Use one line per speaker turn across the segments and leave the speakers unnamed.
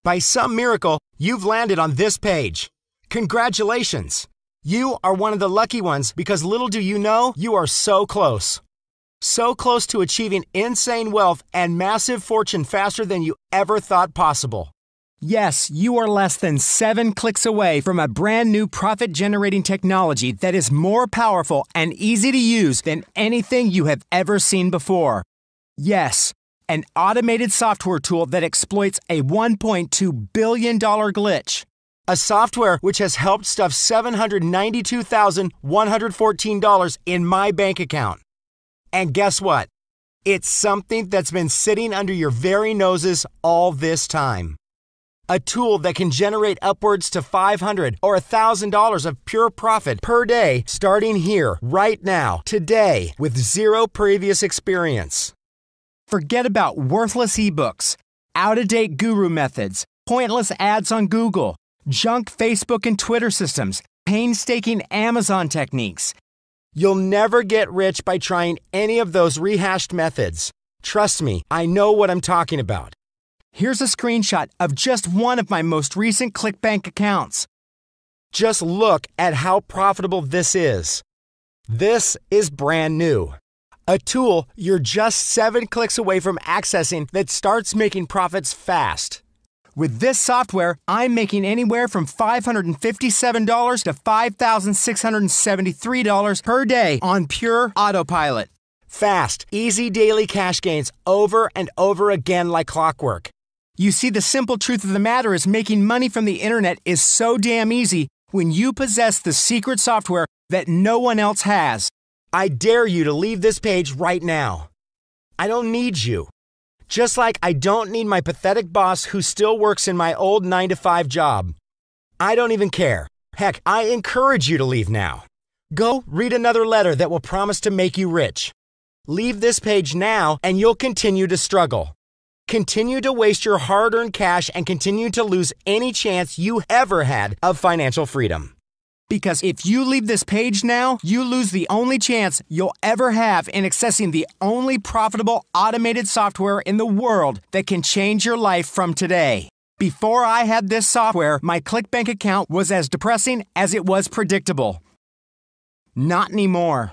By some miracle, you've landed on this page. Congratulations! You are one of the lucky ones because little do you know, you are so close. So close to achieving insane wealth and massive fortune faster than you ever thought possible. Yes, you are less than 7 clicks away from a brand new profit-generating technology that is more powerful and easy to use than anything you have ever seen before. Yes, an automated software tool that exploits a $1.2 billion glitch. A software which has helped stuff $792,114 in my bank account. And guess what? It's something that's been sitting under your very noses all this time. A tool that can generate upwards to $500 or $1,000 of pure profit per day starting here, right now, today, with zero previous experience. Forget about worthless ebooks, out-of-date guru methods, pointless ads on Google, junk Facebook and Twitter systems, painstaking Amazon techniques. You'll never get rich by trying any of those rehashed methods. Trust me, I know what I'm talking about. Here's a screenshot of just one of my most recent ClickBank accounts. Just look at how profitable this is. This is brand new. A tool you're just 7 clicks away from accessing that starts making profits fast. With this software, I'm making anywhere from $557 to $5,673 per day on pure autopilot. Fast, easy daily cash gains over and over again like clockwork. You see, the simple truth of the matter is making money from the internet is so damn easy when you possess the secret software that no one else has. I dare you to leave this page right now. I don't need you. Just like I don't need my pathetic boss who still works in my old 9-to-5 job. I don't even care. Heck, I encourage you to leave now. Go read another letter that will promise to make you rich. Leave this page now and you'll continue to struggle. Continue to waste your hard-earned cash and continue to lose any chance you ever had of financial freedom. Because if you leave this page now, you lose the only chance you'll ever have in accessing the only profitable automated software in the world that can change your life from today. Before I had this software, my ClickBank account was as depressing as it was predictable. Not anymore.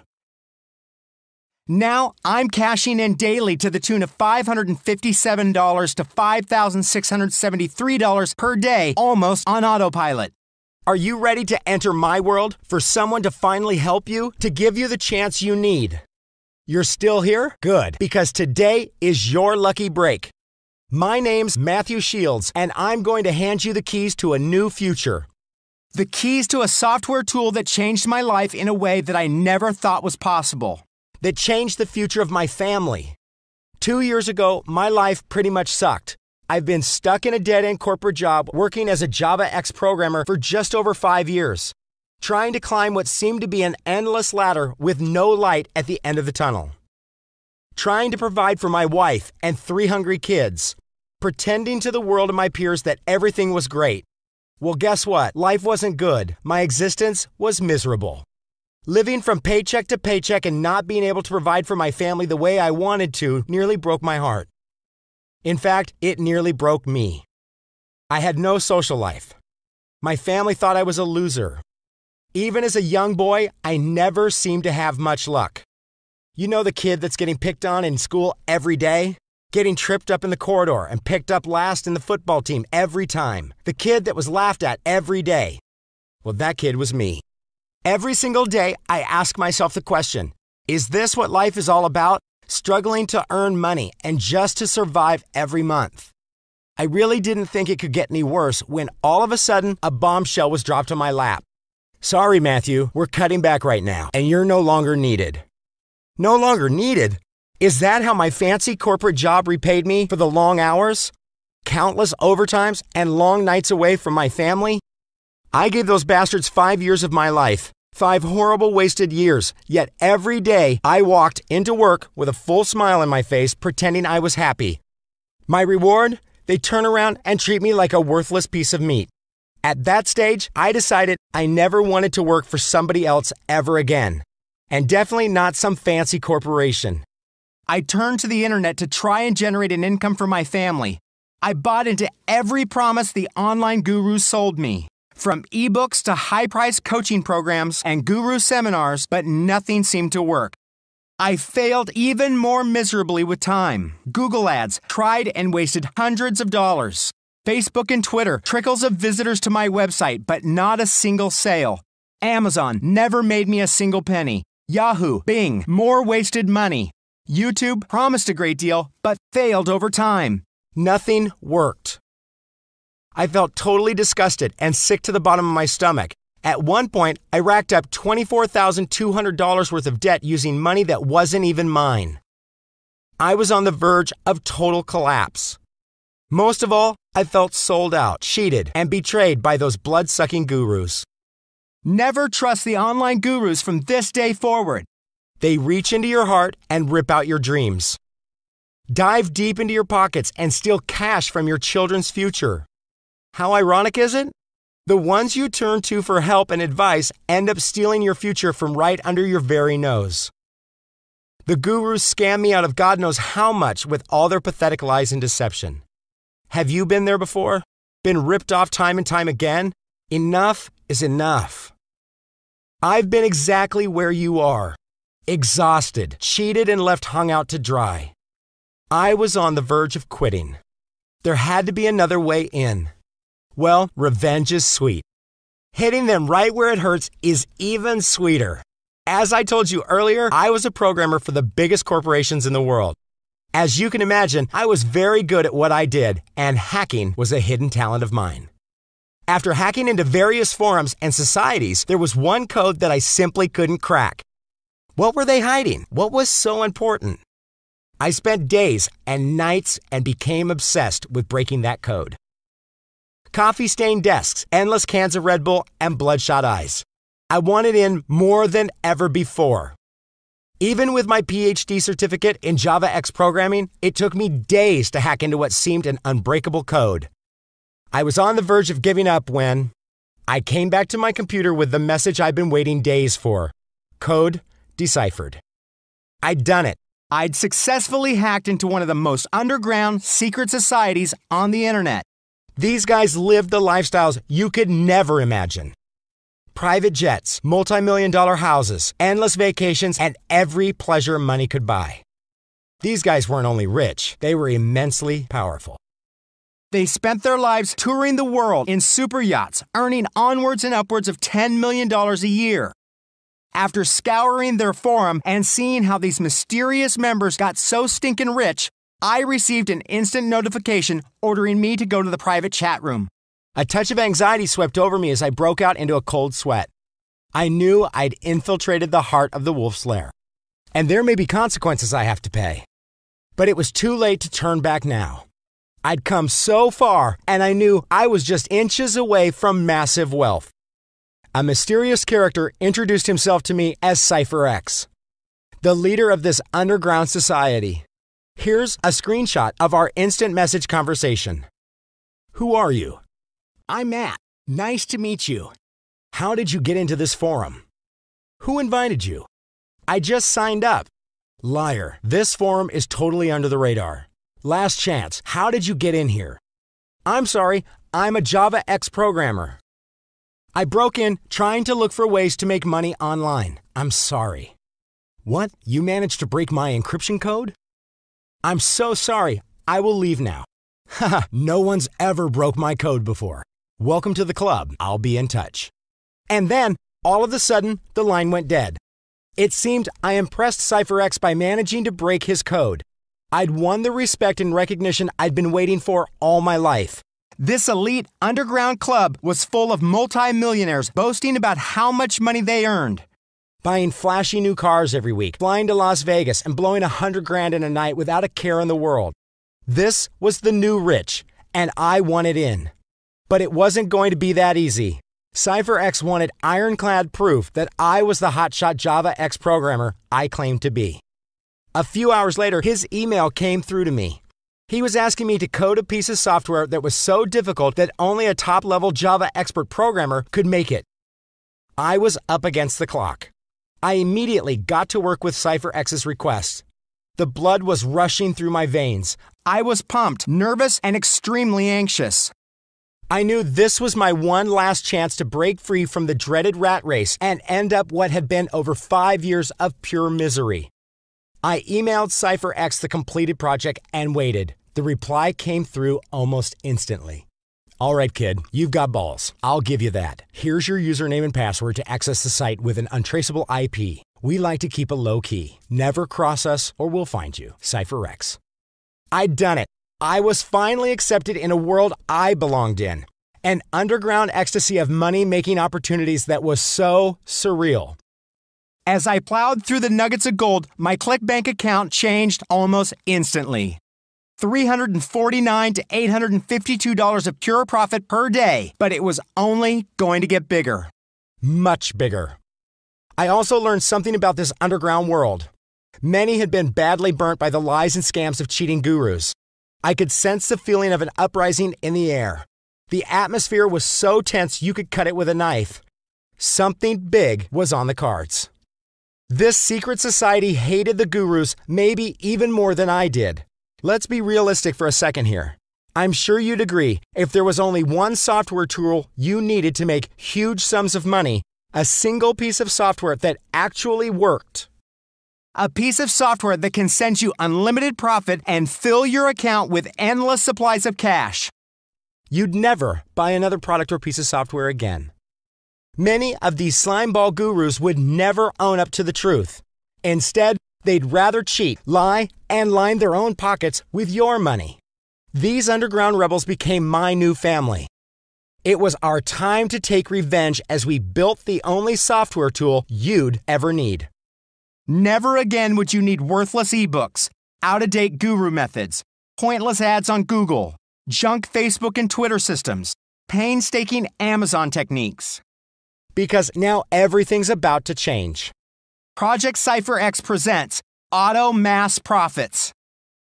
Now, I'm cashing in daily to the tune of $557 to $5,673 per day, almost on autopilot. Are you ready to enter my world for someone to finally help you, to give you the chance you need? You're still here? Good, because today is your lucky break. My name's Matthew Shields, and I'm going to hand you the keys to a new future. The keys to a software tool that changed my life in a way that I never thought was possible. That changed the future of my family. 2 years ago, my life pretty much sucked. I've been stuck in a dead-end corporate job working as a Java X programmer for just over 5 years, trying to climb what seemed to be an endless ladder with no light at the end of the tunnel. Trying to provide for my wife and 3 hungry kids, pretending to the world and my peers that everything was great. Well, guess what? Life wasn't good. My existence was miserable. Living from paycheck to paycheck and not being able to provide for my family the way I wanted to nearly broke my heart. In fact, it nearly broke me. I had no social life. My family thought I was a loser. Even as a young boy, I never seemed to have much luck. You know the kid that's getting picked on in school every day? Getting tripped up in the corridor and picked up last in the football team every time. The kid that was laughed at every day. Well, that kid was me. Every single day, I ask myself the question, is this what life is all about? Struggling to earn money and just to survive every month. I really didn't think it could get any worse when all of a sudden a bombshell was dropped on my lap. Sorry, Matthew, we're cutting back right now and you're no longer needed. No longer needed? Is that how my fancy corporate job repaid me for the long hours? Countless overtimes and long nights away from my family? I gave those bastards 5 years of my life. 5 horrible wasted years, yet every day I walked into work with a full smile on my face pretending I was happy. My reward? They turn around and treat me like a worthless piece of meat. At that stage, I decided I never wanted to work for somebody else ever again. And definitely not some fancy corporation. I turned to the internet to try and generate an income for my family. I bought into every promise the online gurus sold me, from ebooks to high-priced coaching programs and guru seminars, but nothing seemed to work. I failed even more miserably with time. Google ads, tried and wasted hundreds of dollars. Facebook and Twitter, trickles of visitors to my website, but not a single sale. Amazon never made me a single penny. Yahoo, Bing, more wasted money. YouTube promised a great deal, but failed over time. Nothing worked. I felt totally disgusted and sick to the bottom of my stomach. At one point, I racked up $24,200 worth of debt using money that wasn't even mine. I was on the verge of total collapse. Most of all, I felt sold out, cheated, and betrayed by those blood-sucking gurus. Never trust the online gurus from this day forward. They reach into your heart and rip out your dreams. Dive deep into your pockets and steal cash from your children's future. How ironic is it? The ones you turn to for help and advice end up stealing your future from right under your very nose. The gurus scam me out of God knows how much with all their pathetic lies and deception. Have you been there before? Been ripped off time and time again? Enough is enough. I've been exactly where you are. Exhausted, cheated, and left hung out to dry. I was on the verge of quitting. There had to be another way in. Well, revenge is sweet. Hitting them right where it hurts is even sweeter. As I told you earlier, I was a programmer for the biggest corporations in the world. As you can imagine, I was very good at what I did, and hacking was a hidden talent of mine. After hacking into various forums and societies, there was one code that I simply couldn't crack. What were they hiding? What was so important? I spent days and nights and became obsessed with breaking that code. Coffee-stained desks, endless cans of Red Bull, and bloodshot eyes. I wanted in more than ever before. Even with my PhD certificate in JavaX programming, it took me days to hack into what seemed an unbreakable code. I was on the verge of giving up when I came back to my computer with the message I'd been waiting days for. Code deciphered. I'd done it. I'd successfully hacked into one of the most underground secret societies on the internet. These guys lived the lifestyles you could never imagine. Private jets, multi-million-dollar houses, endless vacations, and every pleasure money could buy. These guys weren't only rich, they were immensely powerful. They spent their lives touring the world in super yachts, earning onwards and upwards of $10 million a year. After scouring their forum and seeing how these mysterious members got so stinking rich, I received an instant notification ordering me to go to the private chat room. A touch of anxiety swept over me as I broke out into a cold sweat. I knew I'd infiltrated the heart of the wolf's lair, and there may be consequences I have to pay. But it was too late to turn back now. I'd come so far, and I knew I was just inches away from massive wealth. A mysterious character introduced himself to me as Cypher X, the leader of this underground society. Here's a screenshot of our instant message conversation. Who are you? I'm Matt. Nice to meet you. How did you get into this forum? Who invited you? I just signed up. Liar. This forum is totally under the radar. Last chance. How did you get in here? I'm sorry. I'm a JavaX programmer. I broke in trying to look for ways to make money online. I'm sorry. What? You managed to break my encryption code? I'm so sorry. I will leave now. Haha, no one's ever broke my code before. Welcome to the club. I'll be in touch. And then, all of a sudden, the line went dead. It seemed I impressed Cypher X by managing to break his code. I'd won the respect and recognition I'd been waiting for all my life. This elite underground club was full of multi-millionaires boasting about how much money they earned. Buying flashy new cars every week, flying to Las Vegas, and blowing $100,000 in a night without a care in the world. This was the new rich, and I wanted in. But it wasn't going to be that easy. Cypher X wanted ironclad proof that I was the hotshot JavaX programmer I claimed to be. A few hours later, his email came through to me. He was asking me to code a piece of software that was so difficult that only a top-level Java expert programmer could make it. I was up against the clock. I immediately got to work with Cypher X's request. The blood was rushing through my veins. I was pumped, nervous, and extremely anxious. I knew this was my one last chance to break free from the dreaded rat race and end up what had been over 5 years of pure misery. I emailed CypherX the completed project and waited. The reply came through almost instantly. All right, kid, you've got balls. I'll give you that. Here's your username and password to access the site with an untraceable IP. We like to keep it low key. Never cross us or we'll find you. CypherX. I'd done it. I was finally accepted in a world I belonged in. An underground ecstasy of money-making opportunities that was so surreal. As I plowed through the nuggets of gold, my ClickBank account changed almost instantly. $349 to $852 of pure profit per day, but it was only going to get bigger. Much bigger. I also learned something about this underground world. Many had been badly burnt by the lies and scams of cheating gurus. I could sense the feeling of an uprising in the air. The atmosphere was so tense you could cut it with a knife. Something big was on the cards. This secret society hated the gurus maybe even more than I did. Let's be realistic for a second here. I'm sure you'd agree, if there was only one software tool you needed to make huge sums of money, a single piece of software that actually worked. A piece of software that can send you unlimited profit and fill your account with endless supplies of cash. You'd never buy another product or piece of software again. Many of these slimeball gurus would never own up to the truth. Instead, they'd rather cheat, lie, and line their own pockets with your money. These underground rebels became my new family. It was our time to take revenge as we built the only software tool you'd ever need. Never again would you need worthless ebooks, out-of-date guru methods, pointless ads on Google, junk Facebook and Twitter systems, painstaking Amazon techniques. Because now everything's about to change. Project CypherX presents Auto Mass Profits,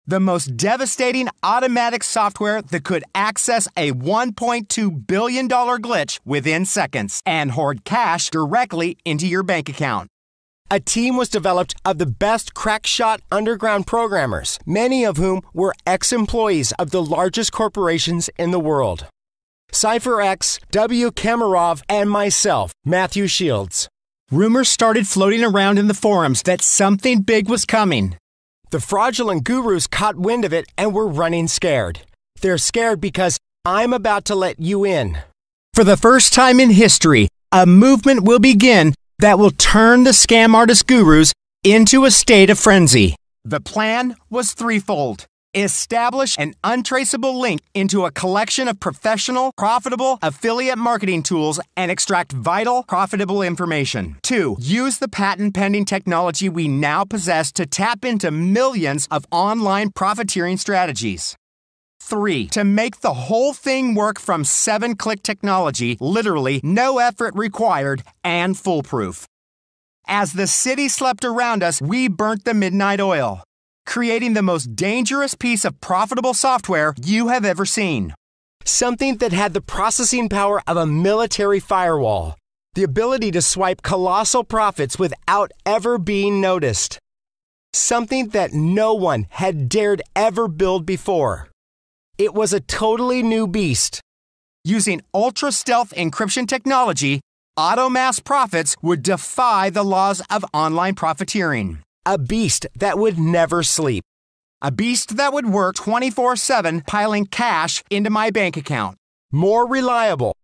the most devastating automatic software that could access a $1.2 billion glitch within seconds and hoard cash directly into your bank account. A team was developed of the best crackshot underground programmers, many of whom were ex-employees of the largest corporations in the world. CypherX, W. Kamarov, and myself, Matthew Shields. Rumors started floating around in the forums that something big was coming. The fraudulent gurus caught wind of it and were running scared. They're scared because I'm about to let you in. For the first time in history, a movement will begin that will turn the scam artist gurus into a state of frenzy. The plan was threefold. Establish an untraceable link into a collection of professional, profitable affiliate marketing tools and extract vital, profitable information. 2. Use the patent-pending technology we now possess to tap into millions of online profiteering strategies. 3. To make the whole thing work from 7-click technology, literally no effort required and foolproof. As the city slept around us, we burnt the midnight oil, creating the most dangerous piece of profitable software you have ever seen. Something that had the processing power of a military firewall, the ability to swipe colossal profits without ever being noticed. Something that no one had dared ever build before. It was a totally new beast. Using ultra-stealth encryption technology, Auto Mass Profits would defy the laws of online profiteering. A beast that would never sleep. A beast that would work 24/7, piling cash into my bank account. More reliable.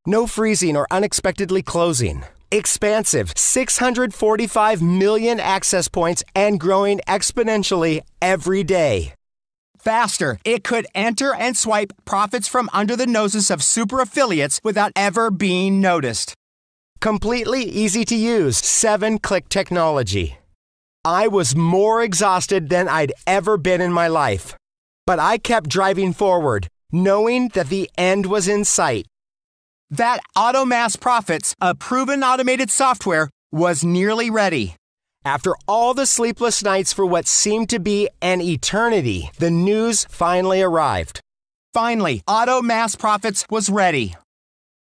No freezing or unexpectedly closing. Expansive 645 million access points and growing exponentially every day. Faster, it could enter and swipe profits from under the noses of super affiliates without ever being noticed. Completely easy to use 7-click technology. I was more exhausted than I'd ever been in my life. But I kept driving forward, knowing that the end was in sight. That Auto Mass Profits, a proven automated software, was nearly ready. After all the sleepless nights for what seemed to be an eternity, the news finally arrived. Finally, Auto Mass Profits was ready.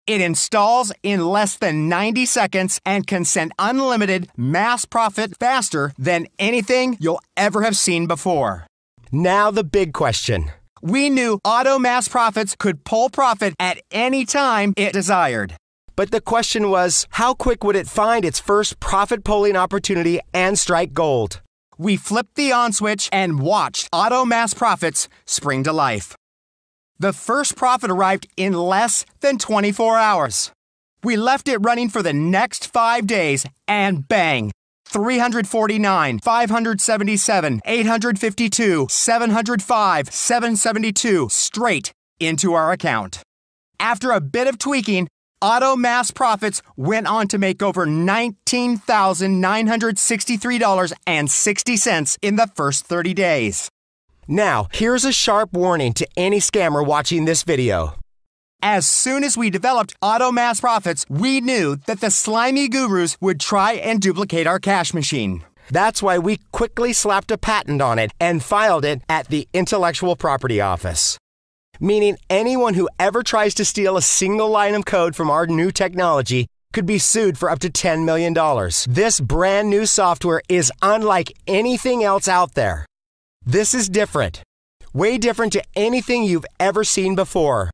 It installs in less than 90 seconds and can send unlimited mass profit faster than anything you'll ever have seen before. Now the big question. We knew Auto Mass Profits could pull profit at any time it desired. But the question was, how quick would it find its first profit pulling opportunity and strike gold? We flipped the on switch and watched Auto Mass Profits spring to life. The first profit arrived in less than 24 hours. We left it running for the next 5 days, and bang! 349, 577, 852, 705, 772 straight into our account. After a bit of tweaking, Auto Mass Profits went on to make over $19,963.60 in the first 30 days. Now, here's a sharp warning to any scammer watching this video. As soon as we developed Auto Mass Profits, we knew that the slimy gurus would try and duplicate our cash machine. That's why we quickly slapped a patent on it and filed it at the Intellectual Property Office. Meaning anyone who ever tries to steal a single line of code from our new technology could be sued for up to $10 million. This brand new software is unlike anything else out there. This is different. Way different to anything you've ever seen before.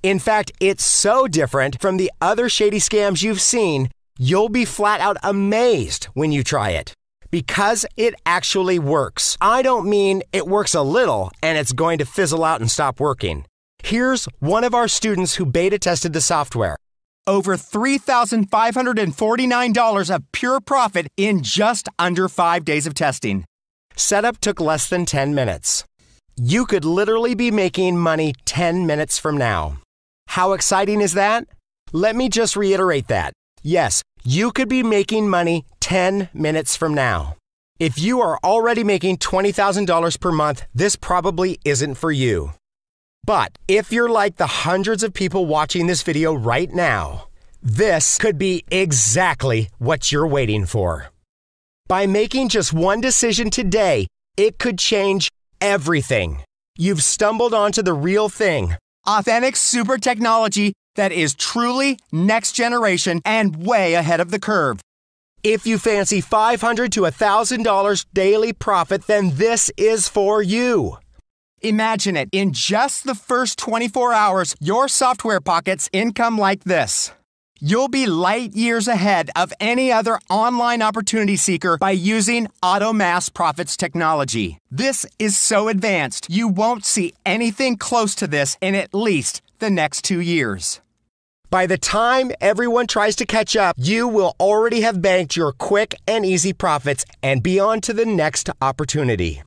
In fact, it's so different from the other shady scams you've seen, you'll be flat out amazed when you try it. Because it actually works. I don't mean it works a little and it's going to fizzle out and stop working. Here's one of our students who beta tested the software. Over $3,549 of pure profit in just under 5 days of testing. Setup took less than 10 minutes. You could literally be making money 10 minutes from now. How exciting is that? Let me just reiterate that. Yes, you could be making money 10 minutes from now. If you are already making $20,000 per month, this probably isn't for you. But if you're like the hundreds of people watching this video right now, this could be exactly what you're waiting for. By making just one decision today, it could change everything. You've stumbled onto the real thing. Authentic super technology that is truly next generation and way ahead of the curve. If you fancy $500 to $1,000 daily profit, then this is for you. Imagine it. In just the first 24 hours, your software pockets income like this. You'll be light years ahead of any other online opportunity seeker by using Auto Mass Profits technology. This is so advanced, you won't see anything close to this in at least the next 2 years. By the time everyone tries to catch up, you will already have banked your quick and easy profits and be on to the next opportunity.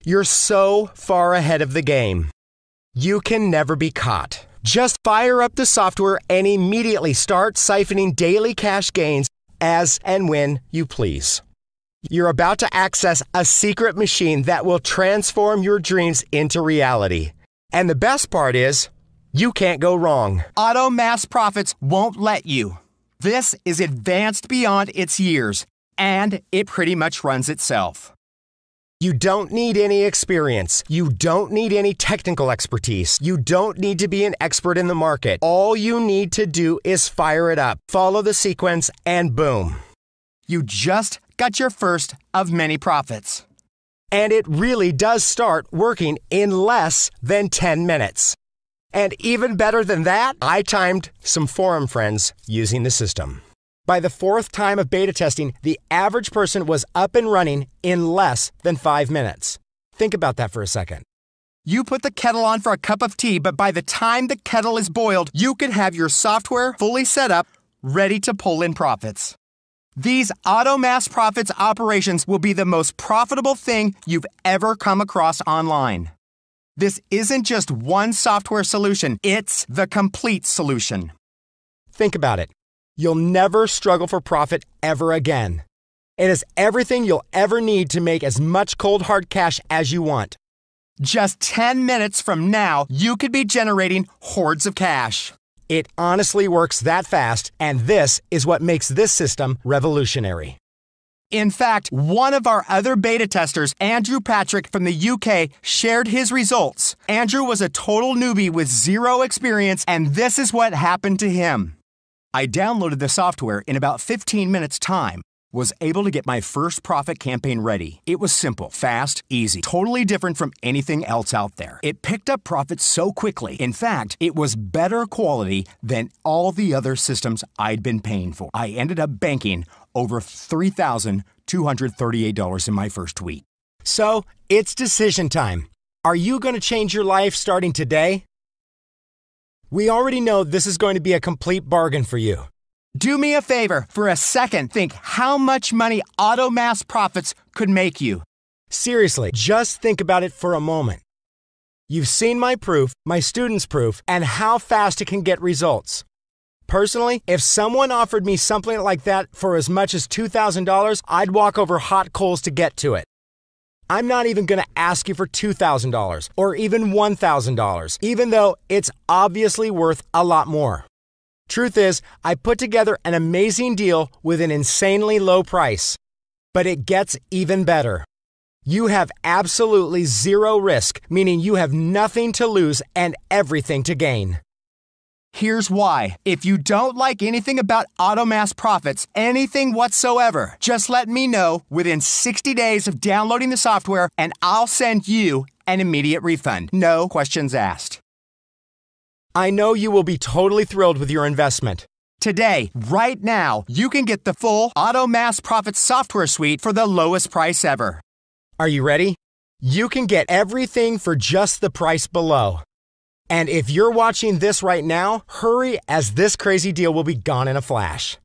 You're so far ahead of the game. You can never be caught. Just fire up the software and immediately start siphoning daily cash gains as and when you please. You're about to access a secret machine that will transform your dreams into reality. And the best part is, you can't go wrong. Auto Mass Profits won't let you. This is advanced beyond its years, and it pretty much runs itself. You don't need any experience. You don't need any technical expertise. You don't need to be an expert in the market. All you need to do is fire it up, follow the sequence, and boom. You just got your first of many profits. And it really does start working in less than 10 minutes. And even better than that, I timed some forum friends using the system. By the 4th time of beta testing, the average person was up and running in less than 5 minutes. Think about that for a second. You put the kettle on for a cup of tea, but by the time the kettle is boiled, you could have your software fully set up, ready to pull in profits. These Auto Mass Profits operations will be the most profitable thing you've ever come across online. This isn't just one software solution, it's the complete solution. Think about it. You'll never struggle for profit ever again. It is everything you'll ever need to make as much cold hard cash as you want. Just 10 minutes from now, you could be generating hordes of cash. It honestly works that fast, and this is what makes this system revolutionary. In fact, one of our other beta testers, Andrew Patrick from the UK, shared his results. Andrew was a total newbie with zero experience, and this is what happened to him. I downloaded the software in about 15 minutes' time. was able to get my first profit campaign ready. It was simple, fast, easy, totally different from anything else out there. It picked up profits so quickly. In fact, it was better quality than all the other systems I'd been paying for. I ended up banking over $3,238 in my first week. So, it's decision time. Are you going to change your life starting today? We already know this is going to be a complete bargain for you. Do me a favor, for a second, think how much money Auto Mass Profits could make you. Seriously, just think about it for a moment. You've seen my proof, my students' proof, and how fast it can get results. Personally, if someone offered me something like that for as much as $2,000, I'd walk over hot coals to get to it. I'm not even going to ask you for $2,000 or even $1,000, even though it's obviously worth a lot more. Truth is, I put together an amazing deal with an insanely low price. But it gets even better. You have absolutely zero risk, meaning you have nothing to lose and everything to gain. Here's why. If you don't like anything about Auto Mass Profits, anything whatsoever, just let me know within 60 days of downloading the software and I'll send you an immediate refund. No questions asked. I know you will be totally thrilled with your investment. Today, right now, you can get the full Auto Mass Profits software suite for the lowest price ever. Are you ready? You can get everything for just the price below. And if you're watching this right now, hurry, as this crazy deal will be gone in a flash.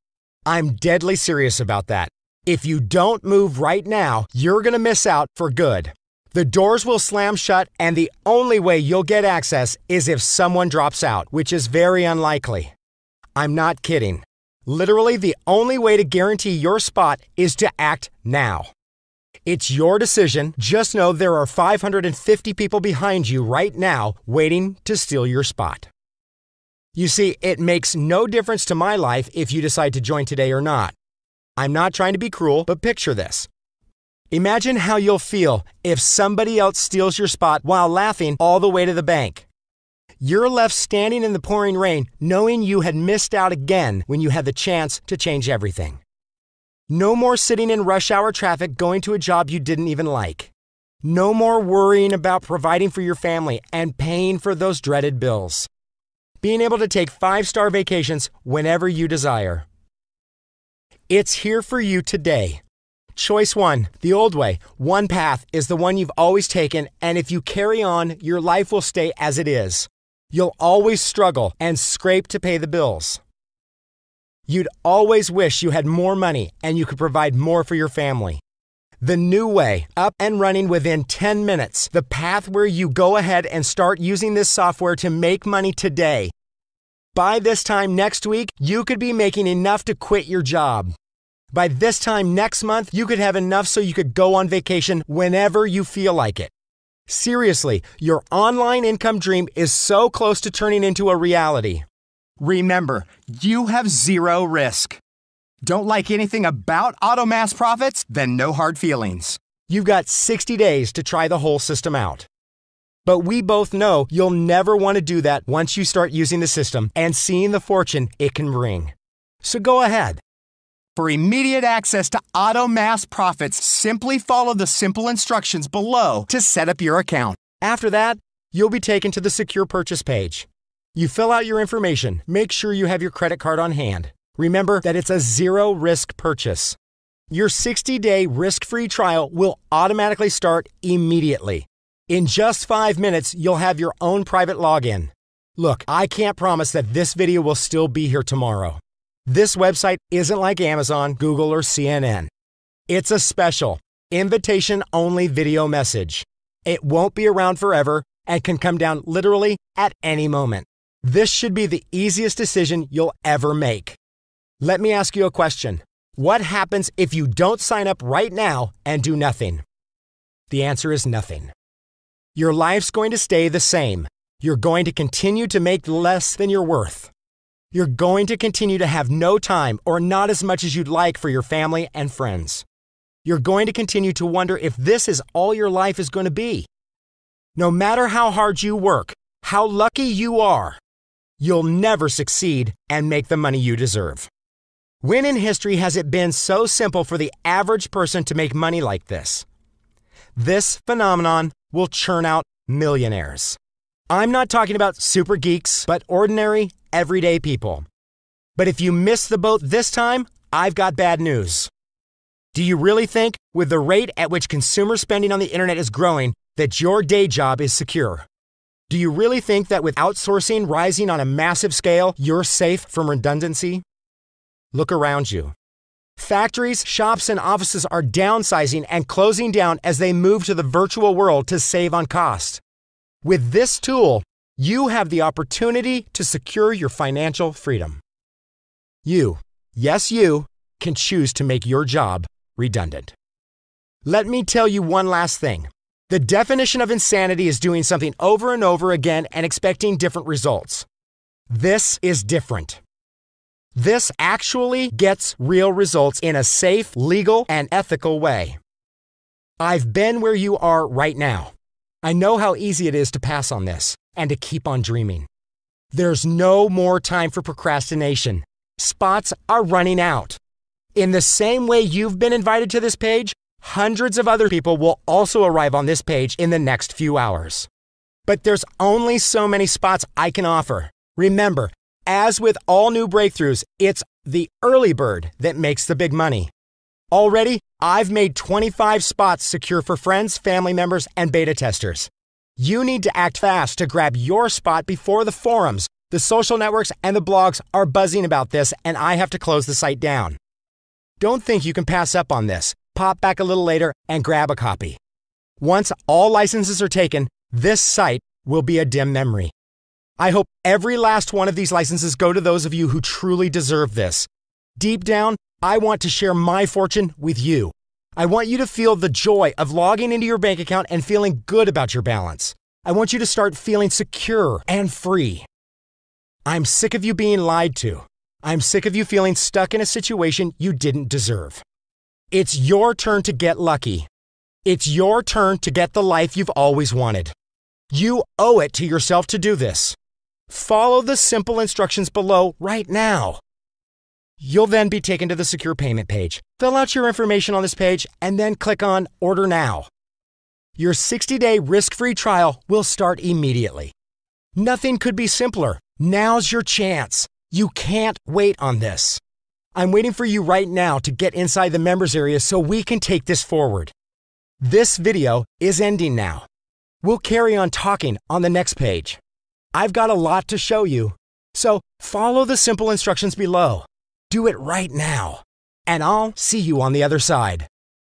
I'm deadly serious about that. If you don't move right now, you're going to miss out for good. The doors will slam shut, and the only way you'll get access is if someone drops out, which is very unlikely. I'm not kidding. Literally, the only way to guarantee your spot is to act now. It's your decision. Just know there are 550 people behind you right now waiting to steal your spot. You see, it makes no difference to my life if you decide to join today or not. I'm not trying to be cruel, but picture this. Imagine how you'll feel if somebody else steals your spot while laughing all the way to the bank. You're left standing in the pouring rain knowing you had missed out again when you had the chance to change everything. No more sitting in rush hour traffic going to a job you didn't even like. No more worrying about providing for your family and paying for those dreaded bills. Being able to take 5-star vacations whenever you desire. It's here for you today. Choice 1, the old way. One path is the one you've always taken, and if you carry on, your life will stay as it is. You'll always struggle and scrape to pay the bills. You'd always wish you had more money and you could provide more for your family. The new way, up and running within 10 minutes, the path where you go ahead and start using this software to make money today. By this time next week, you could be making enough to quit your job. By this time next month, you could have enough so you could go on vacation whenever you feel like it. Seriously, your online income dream is so close to turning into a reality. Remember, you have zero risk. Don't like anything about Auto Mass Profits? Then no hard feelings. You've got 60 days to try the whole system out. But we both know you'll never want to do that once you start using the system and seeing the fortune it can bring. So go ahead. For immediate access to Auto Mass Profits, simply follow the simple instructions below to set up your account. After that, you'll be taken to the secure purchase page. You fill out your information. Make sure you have your credit card on hand. Remember that it's a zero-risk purchase. Your 60-day risk-free trial will automatically start immediately. In just 5 minutes, you'll have your own private login. Look, I can't promise that this video will still be here tomorrow. This website isn't like Amazon, Google, or CNN. It's a special, invitation-only video message. It won't be around forever and can come down literally at any moment. This should be the easiest decision you'll ever make. Let me ask you a question. What happens if you don't sign up right now and do nothing? The answer is nothing. Your life's going to stay the same. You're going to continue to make less than you're worth. You're going to continue to have no time or not as much as you'd like for your family and friends. You're going to continue to wonder if this is all your life is going to be. No matter how hard you work, how lucky you are, you'll never succeed and make the money you deserve. When in history has it been so simple for the average person to make money like this? This phenomenon will churn out millionaires. I'm not talking about super geeks, but ordinary, everyday people. But if you miss the boat this time, I've got bad news. Do you really think, with the rate at which consumer spending on the internet is growing, that your day job is secure? Do you really think that with outsourcing rising on a massive scale, you're safe from redundancy? Look around you. Factories, shops, and offices are downsizing and closing down as they move to the virtual world to save on cost. With this tool, you have the opportunity to secure your financial freedom. You, yes you, can choose to make your job redundant. Let me tell you one last thing. The definition of insanity is doing something over and over again and expecting different results. This is different. This actually gets real results in a safe, legal, and ethical way. I've been where you are right now. I know how easy it is to pass on this and to keep on dreaming. There's no more time for procrastination. Spots are running out. In the same way you've been invited to this page, hundreds of other people will also arrive on this page in the next few hours. But there's only so many spots I can offer. Remember, as with all new breakthroughs, it's the early bird that makes the big money. Already, I've made 25 spots secure for friends, family members, and beta testers. You need to act fast to grab your spot before the forums, the social networks, and the blogs are buzzing about this, and I have to close the site down. Don't think you can pass up on this. Pop back a little later and grab a copy. Once all licenses are taken, this site will be a dim memory. I hope every last one of these licenses go to those of you who truly deserve this. Deep down, I want to share my fortune with you. I want you to feel the joy of logging into your bank account and feeling good about your balance. I want you to start feeling secure and free. I'm sick of you being lied to. I'm sick of you feeling stuck in a situation you didn't deserve. It's your turn to get lucky. It's your turn to get the life you've always wanted. You owe it to yourself to do this. Follow the simple instructions below right now. You'll then be taken to the secure payment page. Fill out your information on this page and then click on Order Now. Your 60-day risk-free trial will start immediately. Nothing could be simpler. Now's your chance. You can't wait on this. I'm waiting for you right now to get inside the members area so we can take this forward. This video is ending now. We'll carry on talking on the next page. I've got a lot to show you, so follow the simple instructions below. Do it right now, and I'll see you on the other side.